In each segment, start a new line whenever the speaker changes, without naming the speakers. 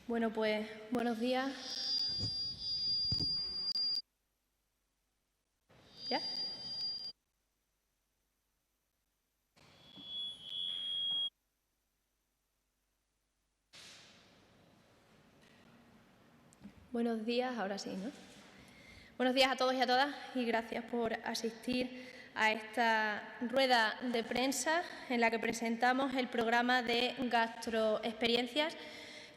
Bueno, pues buenos días. ¿Ya? Buenos días, ahora sí, ¿no? Buenos días a todos y a todas y gracias por asistir a esta rueda de prensa en la que presentamos el programa de gastroexperiencias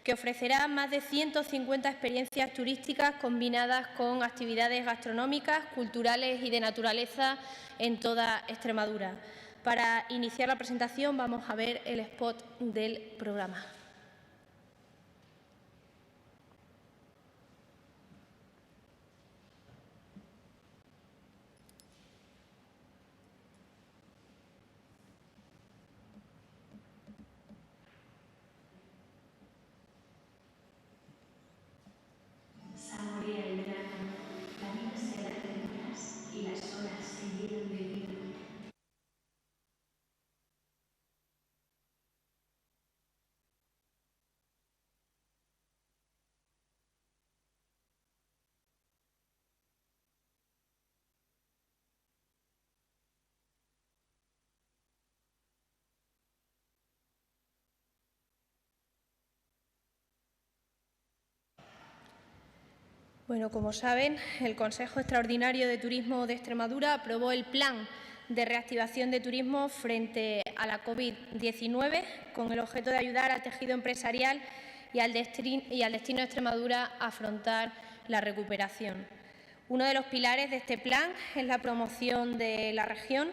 que ofrecerá más de 150 experiencias turísticas combinadas con actividades gastronómicas, culturales y de naturaleza en toda Extremadura. Para iniciar la presentación vamos a ver el spot del programa.
Saborea el verano, la vida se da atrás y las horas se llenan de vida.
Bueno, como saben, el Consejo Extraordinario de Turismo de Extremadura aprobó el Plan de Reactivación de Turismo frente a la COVID-19 con el objeto de ayudar al tejido empresarial y al destino de Extremadura a afrontar la recuperación. Uno de los pilares de este plan es la promoción de la región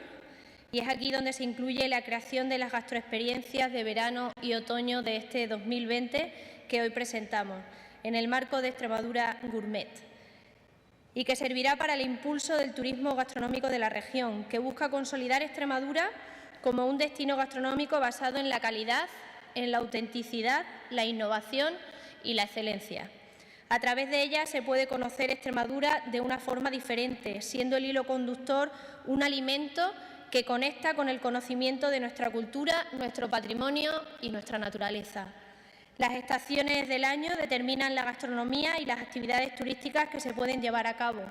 y es aquí donde se incluye la creación de las gastroexperiencias de verano y otoño de este 2020 que hoy presentamos, en el marco de Extremadura Gourmet, y que servirá para el impulso del turismo gastronómico de la región, que busca consolidar Extremadura como un destino gastronómico basado en la calidad, en la autenticidad, la innovación y la excelencia. A través de ella se puede conocer Extremadura de una forma diferente, siendo el hilo conductor un alimento que conecta con el conocimiento de nuestra cultura, nuestro patrimonio y nuestra naturaleza. Las estaciones del año determinan la gastronomía y las actividades turísticas que se pueden llevar a cabo.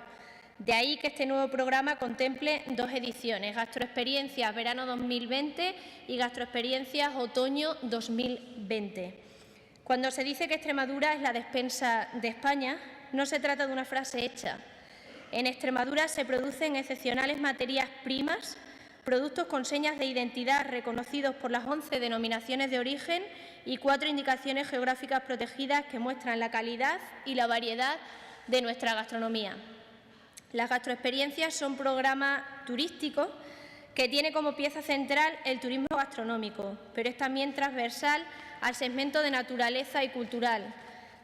De ahí que este nuevo programa contemple dos ediciones, Gastroexperiencias Verano 2020 y Gastroexperiencias Otoño 2020. Cuando se dice que Extremadura es la despensa de España, no se trata de una frase hecha. En Extremadura se producen excepcionales materias primas, productos con señas de identidad reconocidos por las 11 denominaciones de origen y 4 indicaciones geográficas protegidas que muestran la calidad y la variedad de nuestra gastronomía. Las gastroexperiencias son programas turísticos que tiene como pieza central el turismo gastronómico, pero es también transversal al segmento de naturaleza y cultural,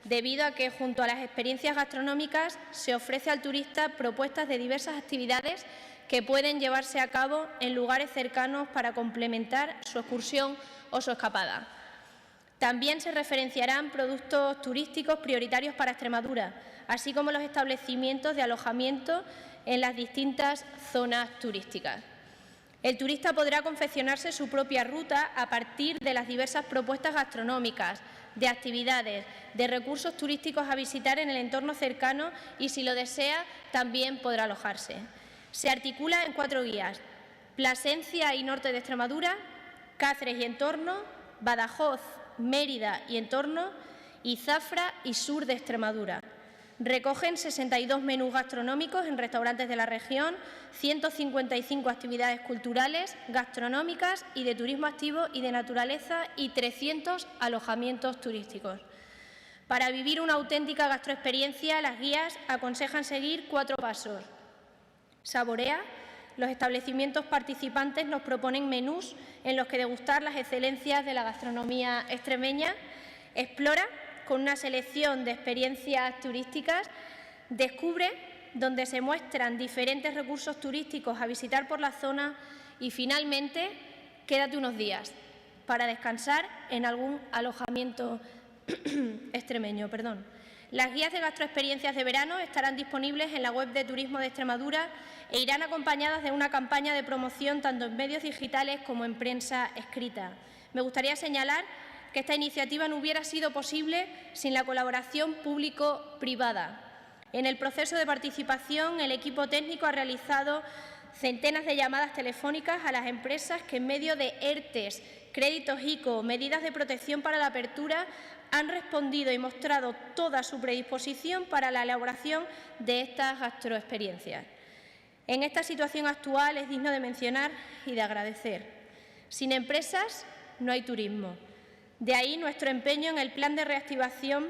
debido a que junto a las experiencias gastronómicas se ofrece al turista propuestas de diversas actividades que pueden llevarse a cabo en lugares cercanos para complementar su excursión o su escapada. También se referenciarán productos turísticos prioritarios para Extremadura, así como los establecimientos de alojamiento en las distintas zonas turísticas. El turista podrá confeccionarse su propia ruta a partir de las diversas propuestas gastronómicas, de actividades, de recursos turísticos a visitar en el entorno cercano y, si lo desea, también podrá alojarse. Se articula en 4 guías: Plasencia y norte de Extremadura, Cáceres y entorno, Badajoz, Mérida y entorno, y Zafra y sur de Extremadura. Recogen 62 menús gastronómicos en restaurantes de la región, 155 actividades culturales, gastronómicas y de turismo activo y de naturaleza y 300 alojamientos turísticos. Para vivir una auténtica gastroexperiencia, las guías aconsejan seguir 4 pasos. Saborea. Los establecimientos participantes nos proponen menús en los que degustar las excelencias de la gastronomía extremeña. Explora, con una selección de experiencias turísticas. Descubre, donde se muestran diferentes recursos turísticos a visitar por la zona. Y finalmente, quédate unos días para descansar en algún alojamiento extremeño. Las guías de gastroexperiencias de verano estarán disponibles en la web de Turismo de Extremadura e irán acompañadas de una campaña de promoción tanto en medios digitales como en prensa escrita. Me gustaría señalar que esta iniciativa no hubiera sido posible sin la colaboración público-privada. En el proceso de participación, el equipo técnico ha realizado centenas de llamadas telefónicas a las empresas que, en medio de ERTEs, créditos ICO, medidas de protección para la apertura, han respondido y mostrado toda su predisposición para la elaboración de estas gastroexperiencias. En esta situación actual es digno de mencionar y de agradecer. Sin empresas no hay turismo. De ahí nuestro empeño en el plan de reactivación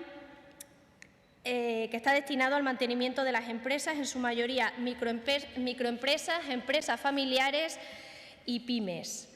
que está destinado al mantenimiento de las empresas, en su mayoría microempresas, empresas familiares y pymes.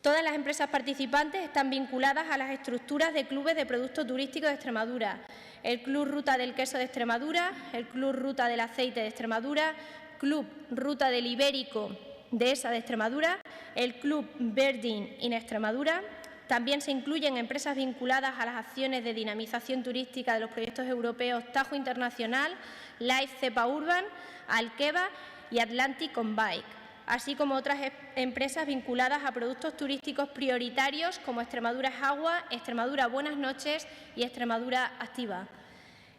Todas las empresas participantes están vinculadas a las estructuras de clubes de productos turísticos de Extremadura, el Club Ruta del Queso de Extremadura, el Club Ruta del Aceite de Extremadura, Club Ruta del Ibérico de ESA de Extremadura, el Club Birding in Extremadura. También se incluyen empresas vinculadas a las acciones de dinamización turística de los proyectos europeos Tajo Internacional, Life Cepa Urban, Alqueva y Atlantic on Bike, así como otras empresas vinculadas a productos turísticos prioritarios como Extremadura es Agua, Extremadura Buenas Noches y Extremadura Activa.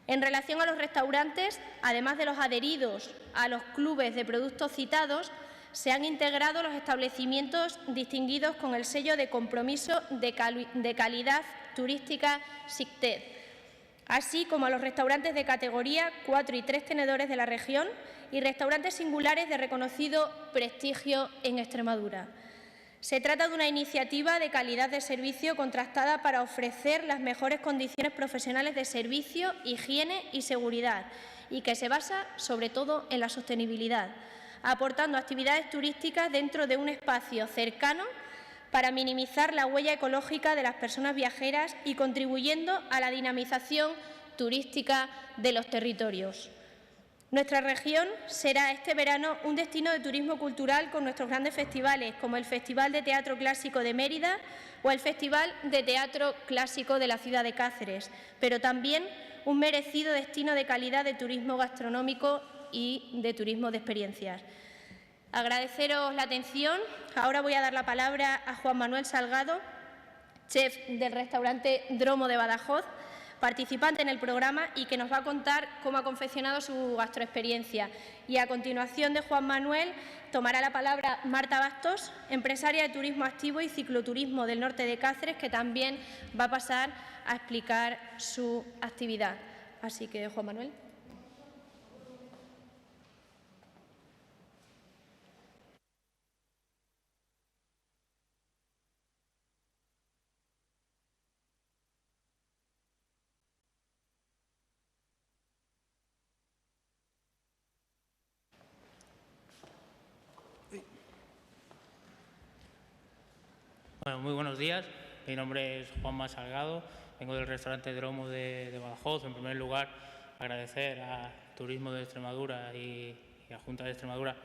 En relación a los restaurantes, además de los adheridos a los clubes de productos citados, se han integrado los establecimientos distinguidos con el sello de compromiso de calidad turística SICTED, así como a los restaurantes de categoría 4 y 3 tenedores de la región y restaurantes singulares de reconocido prestigio en Extremadura. Se trata de una iniciativa de calidad de servicio contrastada para ofrecer las mejores condiciones profesionales de servicio, higiene y seguridad, y que se basa sobre todo en la sostenibilidad, aportando actividades turísticas dentro de un espacio cercano para minimizar la huella ecológica de las personas viajeras y contribuyendo a la dinamización turística de los territorios. Nuestra región será este verano un destino de turismo cultural con nuestros grandes festivales, como el Festival de Teatro Clásico de Mérida o el Festival de Teatro Clásico de la ciudad de Cáceres, pero también un merecido destino de calidad de turismo gastronómico y de turismo de experiencias. Agradeceros la atención. Ahora voy a dar la palabra a Juan Manuel Salgado, chef del restaurante Dromo de Badajoz, participante en el programa y que nos va a contar cómo ha confeccionado su gastroexperiencia. Y a continuación de Juan Manuel tomará la palabra Marta Bastos, empresaria de turismo activo y cicloturismo del norte de Cáceres, que también va a pasar a explicar su actividad. Así que, Juan Manuel.
Bueno, muy buenos días. Mi nombre es Juanma Salgado, vengo del restaurante Dromo de Badajoz. En primer lugar, agradecer a Turismo de Extremadura y a Junta de Extremadura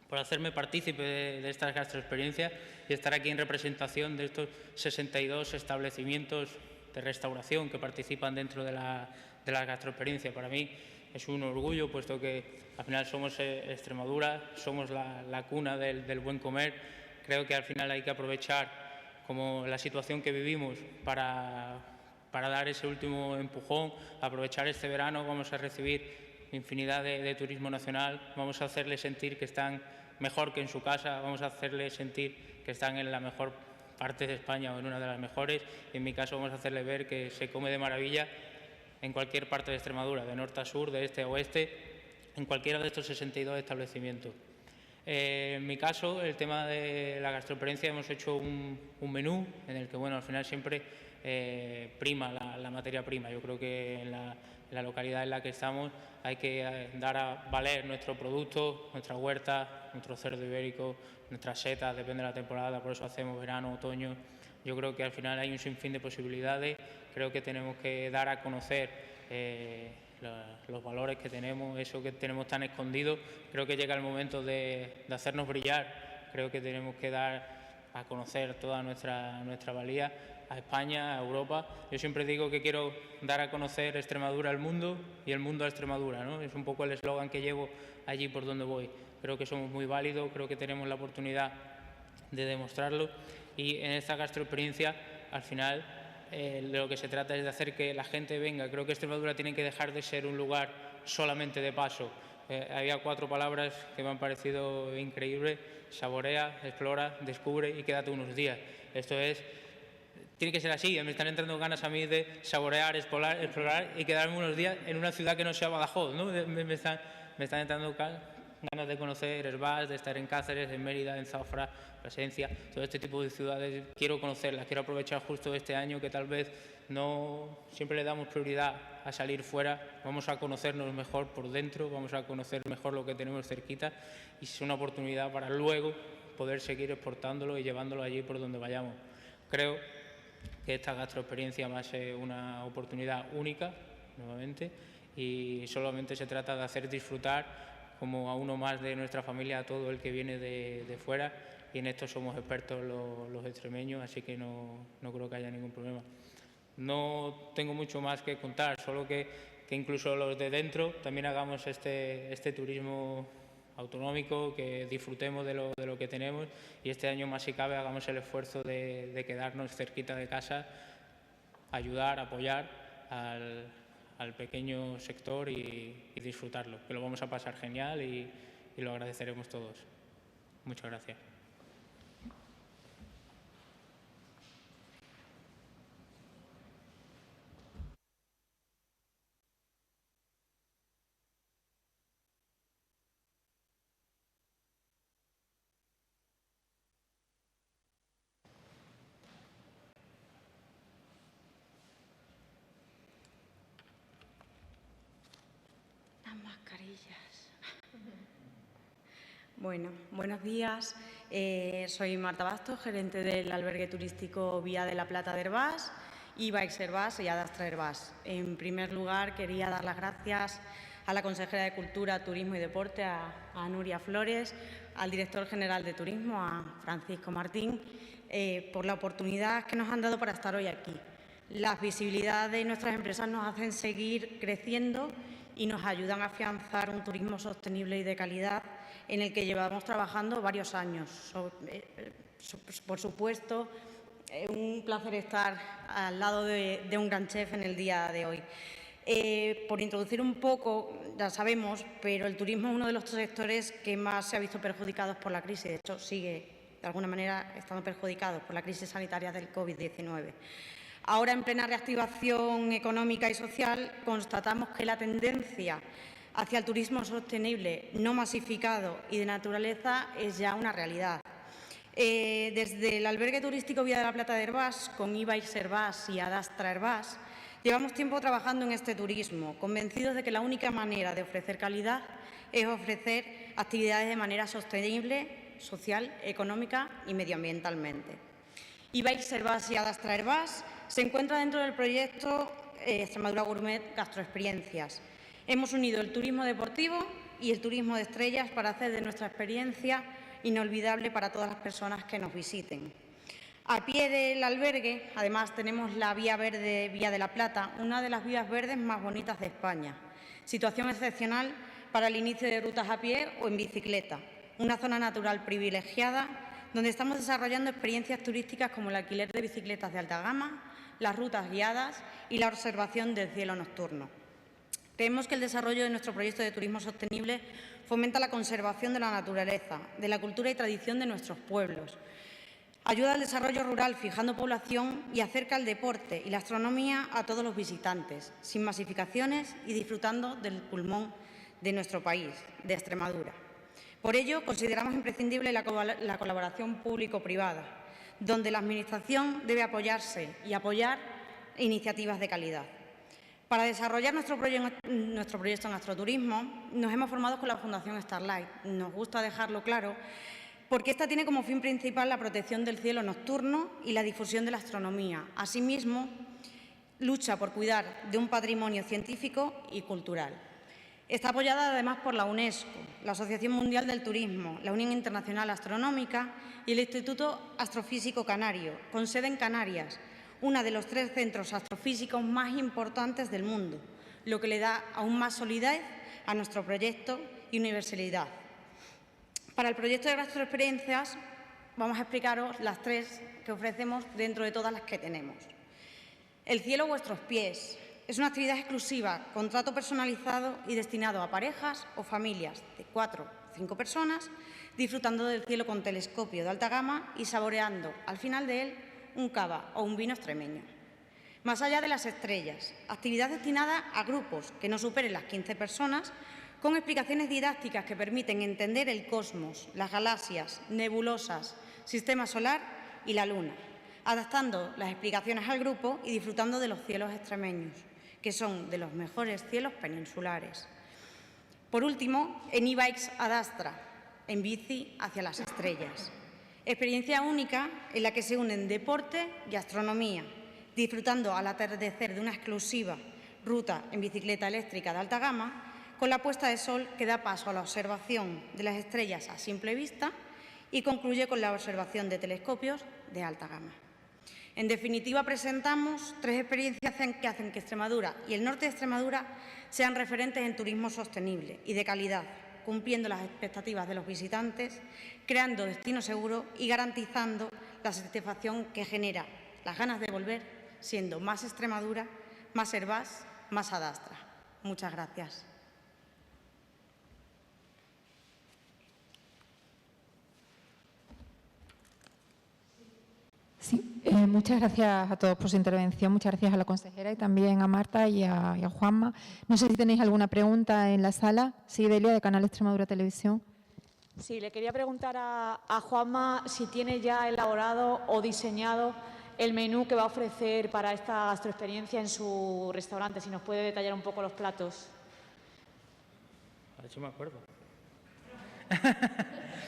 por hacerme partícipe de estas gastroexperiencias y estar aquí en representación de estos 62 establecimientos de restauración que participan dentro de la gastroexperiencia. Para mí es un orgullo, puesto que al final somos Extremadura, somos la cuna del buen comer. Creo que al final hay que aprovechar como la situación que vivimos para dar ese último empujón, aprovechar este verano. Vamos a recibir infinidad de turismo nacional, vamos a hacerles sentir que están mejor que en su casa, vamos a hacerles sentir que están en la mejor parte de España o en una de las mejores. Y en mi caso vamos a hacerles ver que se come de maravilla en cualquier parte de Extremadura, de norte a sur, de este a oeste, en cualquiera de estos 62 establecimientos. En mi caso, el tema de la gastroexperiencia, hemos hecho un menú en el que, bueno, al final siempre prima la materia prima. Yo creo que en la localidad en la que estamos hay que dar a valer nuestro producto, nuestra huerta, nuestro cerdo ibérico, nuestras setas, depende de la temporada, por eso hacemos verano, otoño. Yo creo que al final hay un sinfín de posibilidades. Creo que tenemos que dar a conocer los valores que tenemos, eso que tenemos tan escondido. Creo que llega el momento de hacernos brillar. Creo que tenemos que dar a conocer toda nuestra valía a España, a Europa. Yo siempre digo que quiero dar a conocer Extremadura al mundo y el mundo a Extremadura, ¿no? Es un poco el eslogan que llevo allí por donde voy. Creo que somos muy válidos, creo que tenemos la oportunidad de demostrarlo, y en esta gastroexperiencia al final de lo que se trata es de hacer que la gente venga. Creo que Extremadura tiene que dejar de ser un lugar solamente de paso. Había 4 palabras que me han parecido increíbles: saborea, explora, descubre y quédate unos días. Esto tiene que ser así. Me están entrando ganas a mí de saborear, explorar y quedarme unos días en una ciudad que no sea Badajoz, ¿no? Me están entrando ganas de conocer Hervás, de estar en Cáceres, en Mérida, en Zafra, Plasencia, todo este tipo de ciudades. Quiero conocerlas, quiero aprovechar justo este año que tal vez no siempre le damos prioridad a salir fuera. Vamos a conocernos mejor por dentro, vamos a conocer mejor lo que tenemos cerquita, y es una oportunidad para luego poder seguir exportándolo y llevándolo allí por donde vayamos. Creo que esta gastroexperiencia va a ser una oportunidad única, nuevamente, y solamente se trata de hacer disfrutar como a uno más de nuestra familia, a todo el que viene de fuera, y en esto somos expertos los extremeños, así que no creo que haya ningún problema. No tengo mucho más que contar, solo que incluso los de dentro también hagamos este turismo autonómico, que disfrutemos de lo que tenemos, y este año más si cabe hagamos el esfuerzo de quedarnos cerquita de casa, ayudar, apoyar al pequeño sector y disfrutarlo, que lo vamos a pasar genial y lo agradeceremos todos. Muchas gracias.
Bueno, buenos días. Soy Marta Bastos, gerente del albergue turístico Vía de la Plata de Hervás, Ibaix Hervás y Adastra Hervás. En primer lugar, quería dar las gracias a la consejera de Cultura, Turismo y Deporte, a Nuria Flores, al director general de Turismo, a Francisco Martín, por la oportunidad que nos han dado para estar hoy aquí. Las visibilidades de nuestras empresas nos hacen seguir creciendo y nos ayudan a afianzar un turismo sostenible y de calidad en el que llevamos trabajando varios años. Por supuesto, un placer estar al lado de un gran chef en el día de hoy. Por introducir un poco, ya sabemos, pero el turismo es uno de los sectores que más se ha visto perjudicados por la crisis. De hecho, sigue de alguna manera estando perjudicados por la crisis sanitaria del COVID-19. Ahora, en plena reactivación económica y social, constatamos que la tendencia hacia el turismo sostenible, no masificado y de naturaleza es ya una realidad. Desde el albergue turístico Vía de la Plata de Hervás, con Ibaix Hervás y Adastra Hervás, llevamos tiempo trabajando en este turismo, convencidos de que la única manera de ofrecer calidad es ofrecer actividades de manera sostenible, social, económica y medioambientalmente. Ibaix Hervás y Adastra Hervás se encuentra dentro del proyecto Extremadura Gourmet Gastroexperiencias. Hemos unido el turismo deportivo y el turismo de estrellas para hacer de nuestra experiencia inolvidable para todas las personas que nos visiten. Al pie del albergue, además, tenemos la Vía Verde Vía de la Plata, una de las vías verdes más bonitas de España. Situación excepcional para el inicio de rutas a pie o en bicicleta. Una zona natural privilegiada donde estamos desarrollando experiencias turísticas como el alquiler de bicicletas de alta gama, las rutas guiadas y la observación del cielo nocturno. Creemos que el desarrollo de nuestro proyecto de turismo sostenible fomenta la conservación de la naturaleza, de la cultura y tradición de nuestros pueblos. Ayuda al desarrollo rural fijando población y acerca el deporte y la astronomía a todos los visitantes, sin masificaciones y disfrutando del pulmón de nuestro país, de Extremadura. Por ello, consideramos imprescindible la colaboración público-privada, donde la Administración debe apoyarse y apoyar iniciativas de calidad. Para desarrollar nuestro proyecto en astroturismo, nos hemos formado con la Fundación Starlight. Nos gusta dejarlo claro porque esta tiene como fin principal la protección del cielo nocturno y la difusión de la astronomía. Asimismo, lucha por cuidar de un patrimonio científico y cultural. Está apoyada además por la UNESCO, la Asociación Mundial del Turismo, la Unión Internacional Astronómica y el Instituto Astrofísico Canario, con sede en Canarias, uno de los 3 centros astrofísicos más importantes del mundo, lo que le da aún más solidez a nuestro proyecto y universalidad. Para el proyecto de gastroexperiencias vamos a explicaros las 3 que ofrecemos dentro de todas las que tenemos. El cielo a vuestros pies es una actividad exclusiva con trato personalizado y destinado a parejas o familias de 4 o 5 personas, disfrutando del cielo con telescopio de alta gama y saboreando al final de él un cava o un vino extremeño. Más allá de las estrellas, actividad destinada a grupos que no superen las 15 personas, con explicaciones didácticas que permiten entender el cosmos, las galaxias, nebulosas, sistema solar y la Luna, adaptando las explicaciones al grupo y disfrutando de los cielos extremeños, que son de los mejores cielos peninsulares. Por último, en e-bikes Adastra, en bici hacia las estrellas. Experiencia única en la que se unen deporte y astronomía, disfrutando al atardecer de una exclusiva ruta en bicicleta eléctrica de alta gama, con la puesta de sol que da paso a la observación de las estrellas a simple vista y concluye con la observación de telescopios de alta gama. En definitiva, presentamos 3 experiencias que hacen que Extremadura y el norte de Extremadura sean referentes en turismo sostenible y de calidad, cumpliendo las expectativas de los visitantes, creando destinos seguros y garantizando la satisfacción que genera las ganas de volver, siendo más Extremadura, más Herbás, más Adastra. Muchas gracias.
Sí, muchas gracias a todos por su intervención. Muchas gracias a la consejera y también a Marta y a Juanma. No sé si tenéis alguna pregunta en la sala. Sí, Delia, de Canal Extremadura Televisión.
Sí, le quería preguntar a Juanma si tiene ya elaborado o diseñado el menú que va a ofrecer para esta gastroexperiencia en su restaurante. Si nos puede detallar un poco los platos.
A ver si me acuerdo.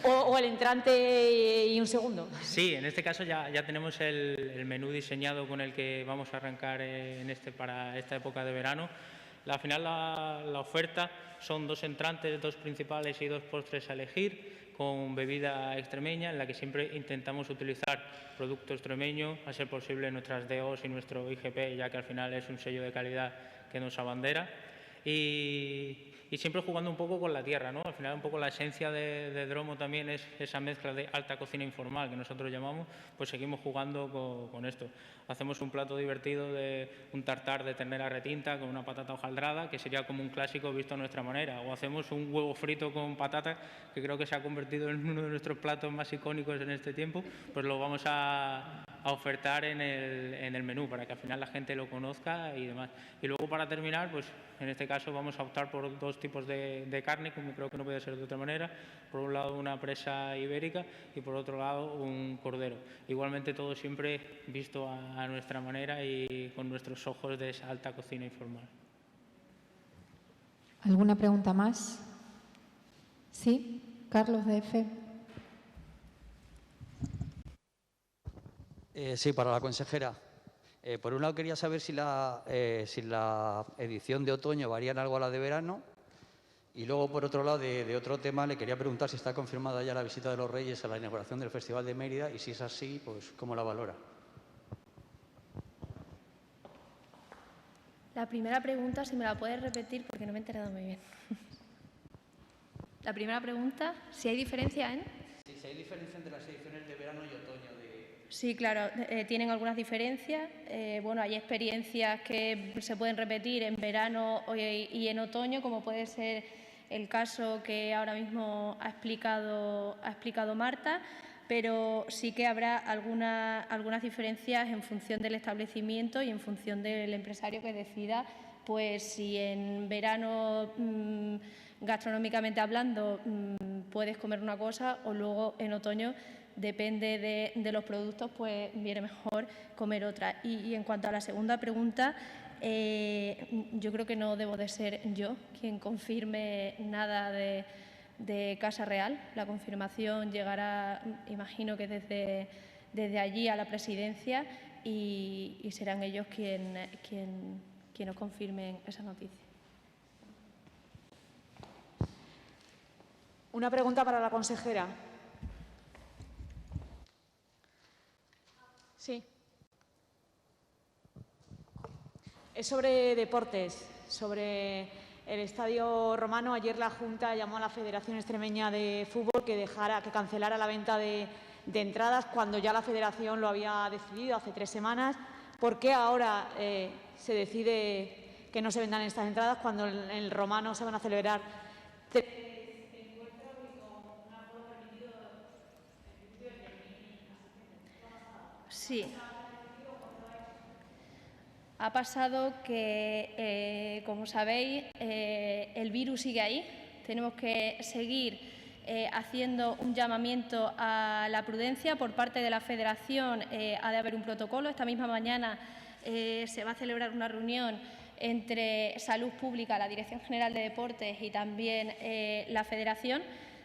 O el entrante y un segundo.
Sí, en este caso ya tenemos el menú diseñado con el que vamos a arrancar para esta época de verano. Al final la oferta son 2 entrantes, 2 principales y 2 postres a elegir, con bebida extremeña, en la que siempre intentamos utilizar producto extremeño, a ser posible nuestras DOs y nuestro IGP, ya que al final es un sello de calidad que nos abandera. Y siempre jugando un poco con la tierra, ¿no? Al final un poco la esencia de Dromo también es esa mezcla de alta cocina informal que nosotros llamamos, pues seguimos jugando con esto. Hacemos un plato divertido de un tartar de ternera retinta con una patata hojaldrada, que sería como un clásico visto a nuestra manera, o hacemos un huevo frito con patata, que creo que se ha convertido en uno de nuestros platos más icónicos en este tiempo, pues lo vamos a ofertar en el menú para que al final la gente lo conozca y demás. Y luego, para terminar, pues en este caso vamos a optar por 2 tipos de carne, como creo que no puede ser de otra manera. Por un lado una presa ibérica y por otro lado un cordero. Igualmente todo siempre visto a nuestra manera y con nuestros ojos de esa alta cocina informal.
¿Alguna pregunta más? Sí, Carlos, de EFE.
Sí, para la consejera. Por un lado quería saber si la edición de otoño varía en algo a la de verano. Y luego, por otro lado, de otro tema, le quería preguntar si está confirmada ya la visita de los Reyes a la inauguración del Festival de Mérida y si es así, pues ¿cómo la valora?
La primera pregunta, si me la puedes repetir, porque no me he enterado muy bien. La primera pregunta, si hay diferencia en...
Sí, si hay diferencia entre las ediciones de verano y otoño.
Sí, claro, tienen algunas diferencias. Bueno, hay experiencias que se pueden repetir en verano y en otoño, como puede ser el caso que ahora mismo ha explicado Marta, pero sí que habrá algunas diferencias en función del establecimiento y en función del empresario que decida, pues si en verano, gastronómicamente hablando, puedes comer una cosa, o luego en otoño, depende de los productos, pues viene mejor comer otra. Y en cuanto a la segunda pregunta, yo creo que no debo de ser yo quien confirme nada de Casa Real. La confirmación llegará, imagino que desde allí a la presidencia, y serán ellos quien nos confirmen esa noticia.
Una pregunta para la consejera. Sí. Es sobre deportes, sobre el Estadio Romano. Ayer la Junta llamó a la Federación Extremeña de Fútbol que cancelara la venta de entradas, cuando ya la Federación lo había decidido hace 3 semanas. ¿Por qué ahora se decide que no se vendan estas entradas cuando en el Romano se van a celebrar?
Sí. Ha pasado que, como sabéis, el virus sigue ahí. Tenemos que seguir haciendo un llamamiento a la prudencia por parte de la Federación. Ha de haber un protocolo. Esta misma mañana se va a celebrar una reunión entre Salud Pública, la Dirección General de Deportes y también la Federación,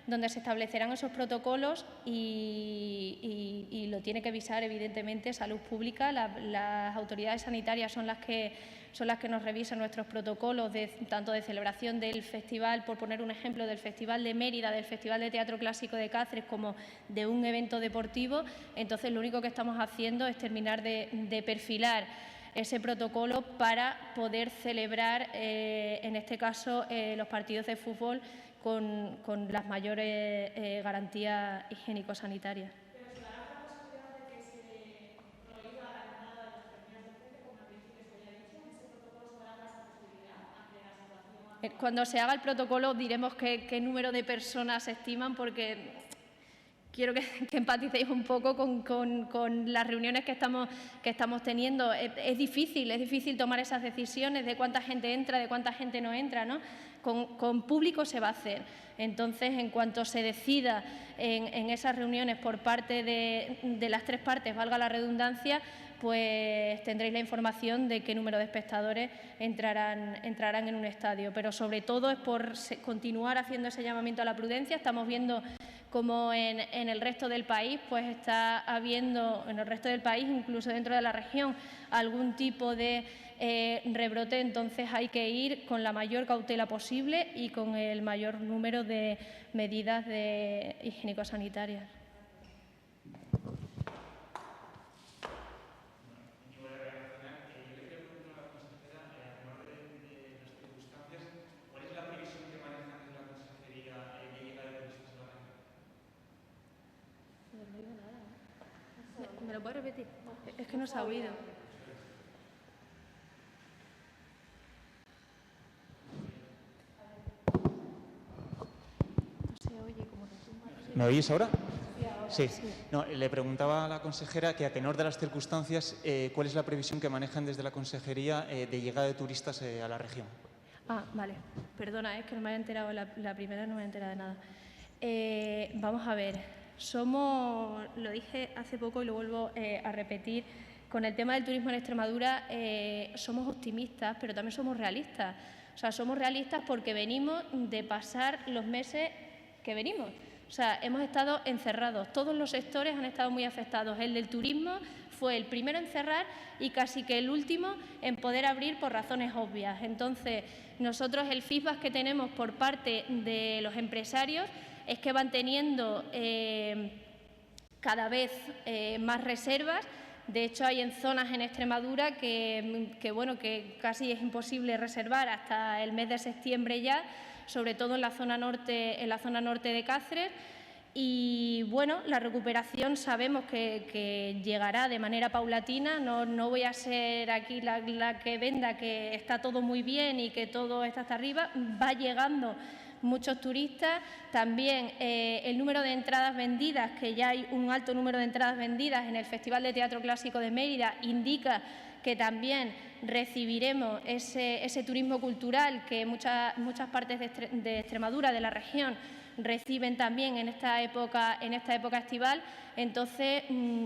donde se establecerán esos protocolos y lo tiene que visar, evidentemente, Salud Pública. Las autoridades sanitarias son las que nos revisan nuestros protocolos, tanto de celebración del festival, por poner un ejemplo, del Festival de Mérida, del Festival de Teatro Clásico de Cáceres, como de un evento deportivo. Entonces, lo único que estamos haciendo es terminar de perfilar ese protocolo para poder celebrar, en este caso, los partidos de fútbol con las mayores garantías higiénico-sanitarias.
¿Pero se dará la posibilidad de que se prohíba la entrada de las terminales de frente, como al principio se había dicho? ¿Ese protocolo se dará esa posibilidad ante la situación?
Cuando se haga el protocolo diremos qué número de personas se estiman, porque quiero que empaticéis un poco con las reuniones que estamos teniendo. Es difícil tomar esas decisiones de cuánta gente entra, de cuánta gente no entra, ¿no? Con público se va a hacer. Entonces, en cuanto se decida en esas reuniones por parte de las tres partes, valga la redundancia, pues tendréis la información de qué número de espectadores entrarán en un estadio. Pero sobre todo es por continuar haciendo ese llamamiento a la prudencia. Estamos viendo como en el resto del país, pues está habiendo, en el resto del país, incluso dentro de la región, algún tipo de rebrote. Entonces hay que ir con la mayor cautela posible y con el mayor número de medidas higiénico-sanitarias. ¿Me lo puedes repetir? Es que no se ha oído.
¿Me oís ahora? Sí. No, le preguntaba a la consejera que, a tenor de las circunstancias, ¿cuál es la previsión que manejan desde la consejería de llegada de turistas a la región?
Ah, vale. Perdona, es que no me había enterado, la primera no me había enterado de nada. Vamos a ver. Lo dije hace poco y lo vuelvo a repetir, con el tema del turismo en Extremadura somos optimistas, pero también somos realistas. O sea, somos realistas porque venimos de pasar los meses que venimos. O sea, hemos estado encerrados, todos los sectores han estado muy afectados. El del turismo fue el primero en cerrar y casi que el último en poder abrir por razones obvias. Entonces, nosotros el feedback que tenemos por parte de los empresarios es que van teniendo cada vez más reservas. De hecho, hay en zonas en Extremadura que casi es imposible reservar hasta el mes de septiembre ya, sobre todo en la zona norte de Cáceres. Y bueno, la recuperación sabemos que llegará de manera paulatina. No voy a ser aquí la que venda que está todo muy bien y que todo está hasta arriba. Va llegando muchos turistas. También el número de entradas vendidas, que ya hay un alto número de entradas vendidas en el Festival de Teatro Clásico de Mérida, indica que también recibiremos ese turismo cultural que muchas partes de Extremadura, de la región, reciben también en esta época estival. Entonces,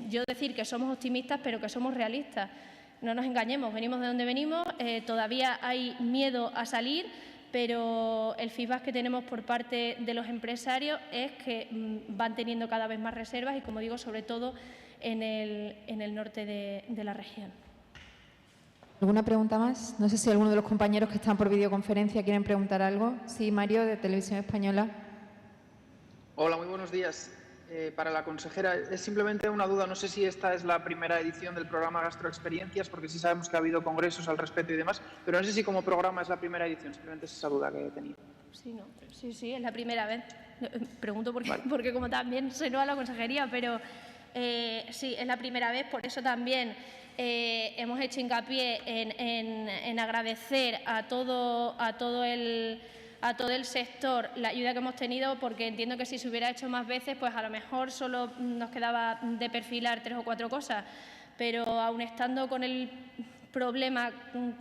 yo decir que somos optimistas, pero que somos realistas. No nos engañemos, venimos de donde venimos, todavía hay miedo a salir, pero el feedback que tenemos por parte de los empresarios es que van teniendo cada vez más reservas y, como digo, sobre todo en el norte de la región.
¿Alguna pregunta más? No sé si alguno de los compañeros que están por videoconferencia quieren preguntar algo. Sí, Mario, de Televisión Española.
Hola, muy buenos días. Para la consejera, es simplemente una duda. No sé si esta es la primera edición del programa Gastroexperiencias, porque sí sabemos que ha habido congresos al respecto y demás, pero no sé si como programa es la primera edición. Simplemente es esa duda que he tenido.
Sí, es la primera vez. Pregunto porque como también se no a la consejería, pero sí, es la primera vez. Por eso también hemos hecho hincapié en agradecer a todo el sector la ayuda que hemos tenido, porque entiendo que si se hubiera hecho más veces, pues a lo mejor solo nos quedaba de perfilar 3 o 4 cosas, pero aun estando con el problema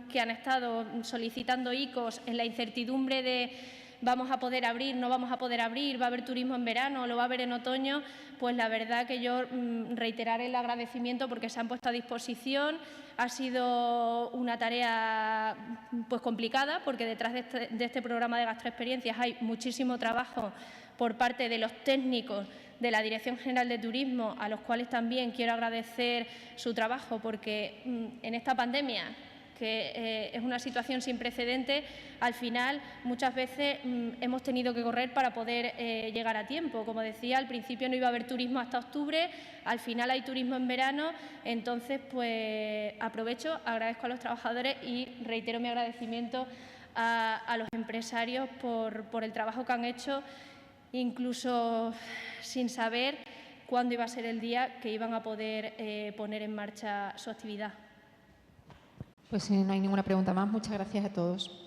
que han estado solicitando ICOs, en la incertidumbre de vamos a poder abrir, no vamos a poder abrir, va a haber turismo en verano, lo va a haber en otoño, pues la verdad que yo reiteraré el agradecimiento porque se han puesto a disposición. Ha sido una tarea pues complicada, porque detrás de este programa de gastroexperiencias hay muchísimo trabajo por parte de los técnicos de la Dirección General de Turismo, a los cuales también quiero agradecer su trabajo, porque en esta pandemia, que es una situación sin precedentes, al final muchas veces hemos tenido que correr para poder llegar a tiempo. Como decía, al principio no iba a haber turismo hasta octubre, al final hay turismo en verano, entonces pues aprovecho, agradezco a los trabajadores y reitero mi agradecimiento a los empresarios por el trabajo que han hecho, incluso sin saber cuándo iba a ser el día que iban a poder poner en marcha su actividad.
Pues si no hay ninguna pregunta más, muchas gracias a todos.